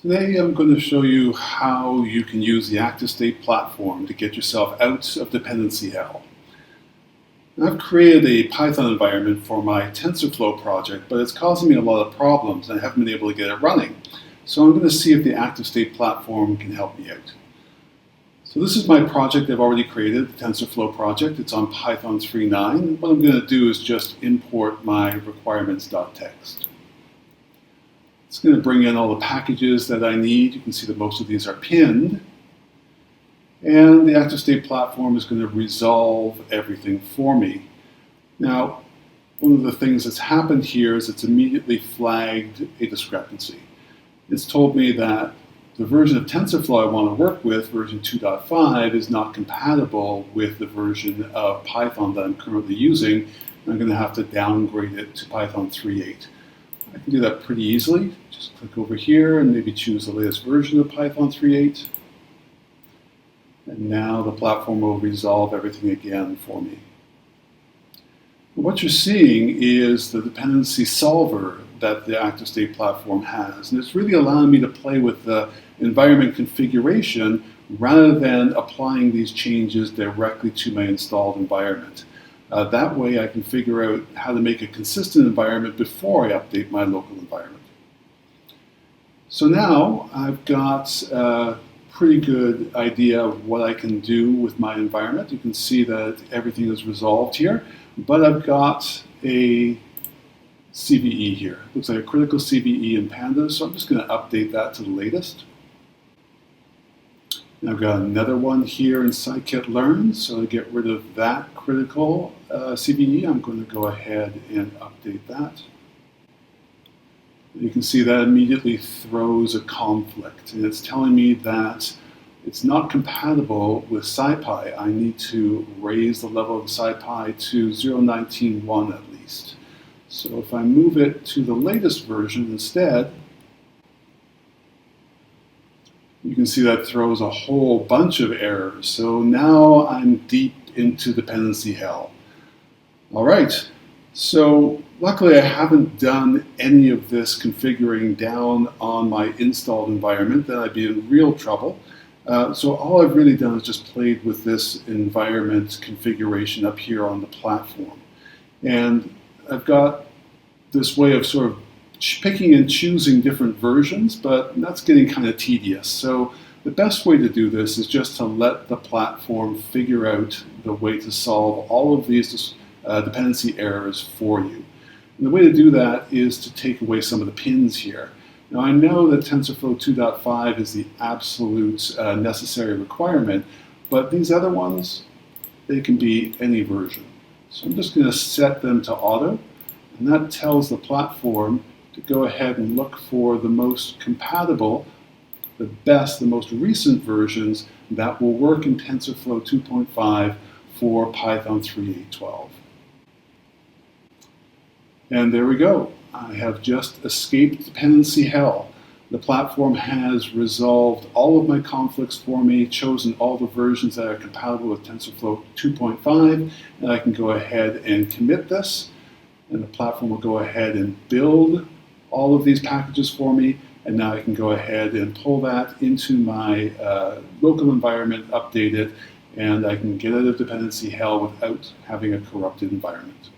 Today I'm going to show you how you can use the ActiveState Platform to get yourself out of dependency hell. I've created a Python environment for my TensorFlow project, but it's causing me a lot of problems and I haven't been able to get it running. So I'm going to see if the ActiveState Platform can help me out. So this is my project I've already created, the TensorFlow project. It's on Python 3.9. What I'm going to do is just import my requirements.txt. It's going to bring in all the packages that I need. You can see that most of these are pinned. And the ActiveState Platform is going to resolve everything for me. Now, one of the things that's happened here is it's immediately flagged a discrepancy. It's told me that the version of TensorFlow I want to work with, version 2.5, is not compatible with the version of Python that I'm currently using. I'm going to have to downgrade it to Python 3.8. I can do that pretty easily. Just click over here and maybe choose the latest version of Python 3.8. And now the platform will resolve everything again for me. What you're seeing is the dependency solver that the ActiveState Platform has. And it's really allowing me to play with the environment configuration rather than applying these changes directly to my installed environment. That way I can figure out how to make a consistent environment before I update my local environment. So now I've got a pretty good idea of what I can do with my environment. You can see that everything is resolved here, but I've got a CVE here. Looks like a critical CVE in Pandas, so I'm just going to update that to the latest. And I've got another one here in scikit-learn, so to get rid of that critical CVE, I'm going to go ahead and update that. You can see that immediately throws a conflict, and it's telling me that it's not compatible with SciPy. I need to raise the level of SciPy to 0.19.1 at least. So if I move it to the latest version instead, you can see that throws a whole bunch of errors. So now I'm deep into dependency hell. All right, so luckily I haven't done any of this configuring down on my installed environment, then I'd be in real trouble. So all I've really done is just played with this environment configuration up here on the platform. And I've got this way of sort of picking and choosing different versions, but that's getting kind of tedious. So the best way to do this is just to let the platform figure out the way to solve all of these dependency errors for you. And the way to do that is to take away some of the pins here. Now I know that TensorFlow 2.5 is the absolute necessary requirement, but these other ones, they can be any version. So I'm just going to set them to auto, and that tells the platform to go ahead and look for the most compatible, the best, the most recent versions that will work in TensorFlow 2.5 for Python 3.8.12. And there we go. I have just escaped dependency hell. The platform has resolved all of my conflicts for me, chosen all the versions that are compatible with TensorFlow 2.5, and I can go ahead and commit this, and the platform will go ahead and build all of these packages for me, and now I can go ahead and pull that into my local environment, update it, and I can get out of dependency hell without having a corrupted environment.